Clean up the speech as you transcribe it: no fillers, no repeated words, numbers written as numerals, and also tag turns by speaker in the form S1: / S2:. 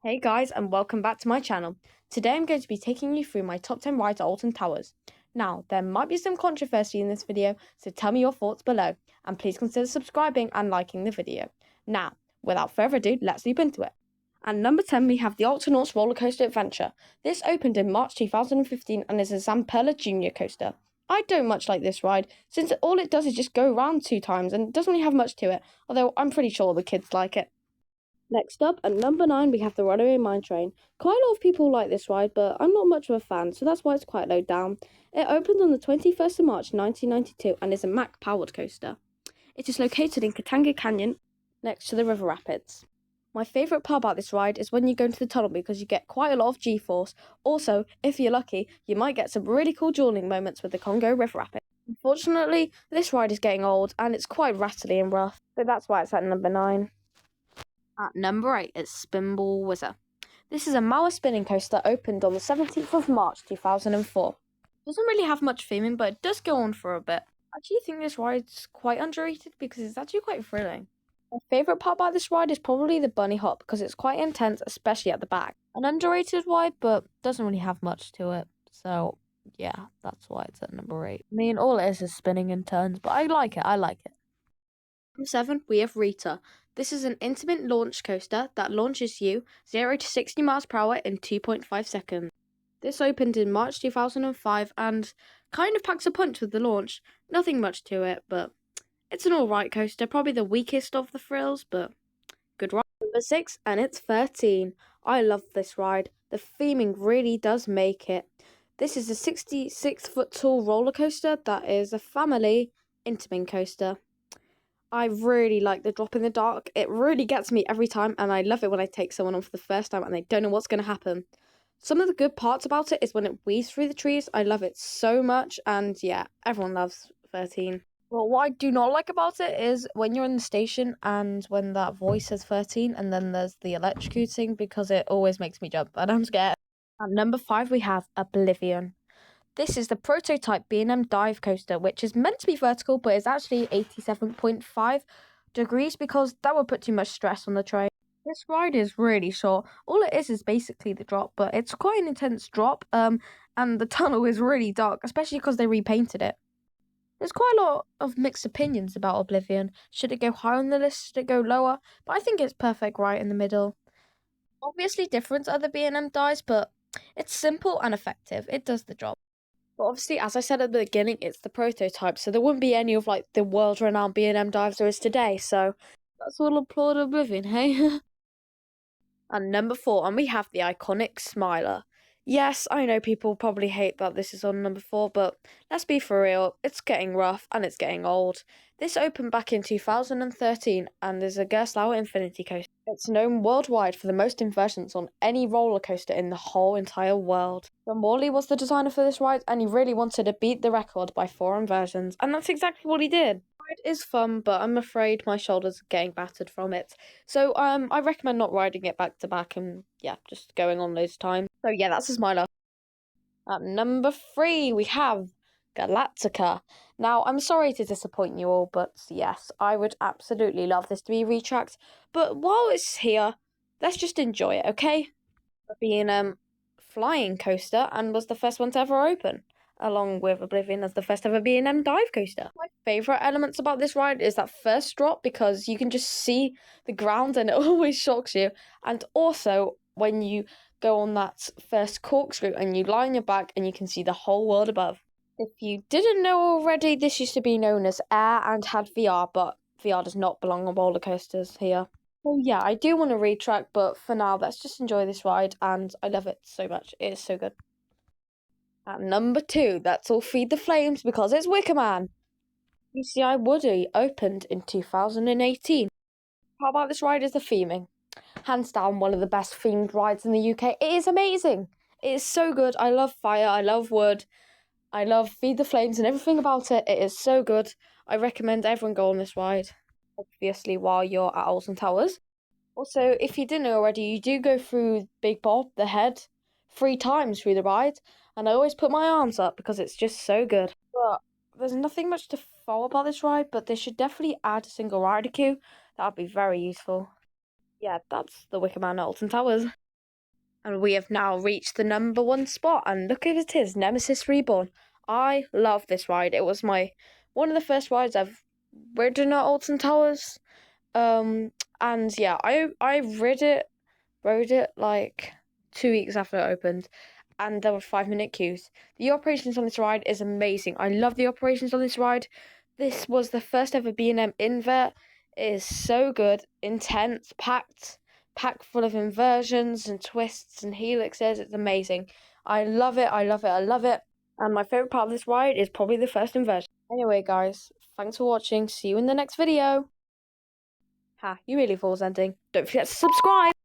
S1: Hey guys, and welcome back to my channel. Today I'm going to be taking you through my top 10 rides at Alton Towers. Now, there might be some controversy in this video, so tell me your thoughts below, and please consider subscribing and liking the video. Now, without further ado, let's leap into it. At number 10 we have the Altonauts Rollercoaster Adventure. This opened in March 2015 and is a Zamperla Junior coaster. I don't much like this ride, since all it does is just go around 2 times and doesn't really have much to it, although I'm pretty sure the kids like it. Next up, at number 9, we have the Rollway M Train. Quite a lot of people like this ride, but I'm not much of a fan, so that's why it's quite low down. It opened on the 21st of March 1992 and is a Mack-powered coaster. It is located in Katanga Canyon, next to the river rapids. My favourite part about this ride is when you go into the tunnel because you get quite a lot of G-force. Also, if you're lucky, you might get some really cool dueling moments with the Congo River Rapids. Unfortunately, this ride is getting old and it's quite rattly and rough, so that's why it's at number 9. At number 8 is Spinalwizer. This is a Mauer spinning coaster opened on the 17th of March 2004. It doesn't really have much theming, but it does go on for a bit. I actually think this ride's quite underrated because it's actually quite thrilling. My favourite part about this ride is probably the bunny hop because it's quite intense, especially at the back. An underrated ride, but doesn't really have much to it. So, yeah, that's why it's at number 8. I mean, all it is spinning and turns, but I like it. Number 7, we have Rita. This is an intimate launch coaster that launches you 0 to 60 miles per hour in 2.5 seconds. This opened in March 2005 and kind of packs a punch with the launch. Nothing much to it, but it's an alright coaster. Probably the weakest of the thrills, but good ride. Number 6, and it's 13. I love this ride. The theming really does make it. This is a 66-foot tall roller coaster that is a family intimate coaster. I really like the drop in the dark. It really gets me every time, and I love it when I take someone on for the first time and they don't know what's going to happen. Some of the good parts about it is when it weaves through the trees. I love it so much, and yeah, everyone loves 13. Well, what I do not like about it is when you're in the station and when that voice says 13 and then there's the electrocuting, because it always makes me jump and I'm scared. At number 5 we have Oblivion. This is the prototype B&M dive coaster, which is meant to be vertical, but is actually 87.5 degrees because that would put too much stress on the train. This ride is really short. All it is basically the drop, but it's quite an intense drop, and the tunnel is really dark, especially because they repainted it. There's quite a lot of mixed opinions about Oblivion. Should it go higher on the list? Should it go lower? But I think it's perfect right in the middle. Obviously different to other B&M dives, but it's simple and effective. It does the job. But obviously, as I said at the beginning, it's the prototype, so there wouldn't be any of like the world-renowned B&M dives there is today. So that's all applaud Oblivion, hey? And number 4, and we have the iconic Smiler. Yes, I know people probably hate that this is on number 4, but let's be for real, it's getting rough and it's getting old. This opened back in 2013 and is a Gerstlauer Infinity Coaster. It's known worldwide for the most inversions on any roller coaster in the whole entire world. John Morley was the designer for this ride and he really wanted to beat the record by 4 inversions, and that's exactly what he did. It is fun, but I'm afraid my shoulders are getting battered from it. So I recommend not riding it back to back and yeah, just going on those times. So yeah, that's a Smiler. At number 3, we have Galactica. Now, I'm sorry to disappoint you all, but yes, I would absolutely love this to be retracked. But while it's here, let's just enjoy it, okay? Being flying coaster and was the first one to ever open, along with Oblivion as the first ever B&M dive coaster. My favourite elements about this ride is that first drop because you can just see the ground and it always shocks you. And also when you go on that first corkscrew and you lie on your back and you can see the whole world above. If you didn't know already, this used to be known as Air and had VR, but VR does not belong on roller coasters here. Well, yeah, I do want to retrack, but for now, let's just enjoy this ride, and I love it so much. It is so good. At number 2, let's all feed the flames because it's Wickman. UCI Woody opened in 2018. How about this ride is the theming? Hands down, one of the best themed rides in the UK. It is amazing. It is so good. I love fire. I love wood. I love Feed the Flames and everything about it. It is so good. I recommend everyone go on this ride. Obviously, while you're at Alton Towers. Also, if you didn't know already, you do go through Big Bob, the head, 3 times through the ride. And I always put my arms up because it's just so good. But there's nothing much to follow about this ride, but they should definitely add a single rider queue. That would be very useful. Yeah, that's the Wickman at Alton Towers. And we have now reached the number 1 spot, and look at it is, Nemesis Reborn. I love this ride. It was one of the first rides I've ridden at Alton Towers. And yeah, I rode it like 2 weeks after it opened, and there were 5-minute queues. The operations on this ride is amazing. I love the operations on this ride. This was the first ever B&M invert. It is so good, intense, packed full of inversions and twists and helixes. It's amazing. I love it, I love it, I love it. And my favourite part of this ride is probably the first inversion. Anyway, guys, thanks for watching. See you in the next video. Ha, you really fools ending. Don't forget to subscribe.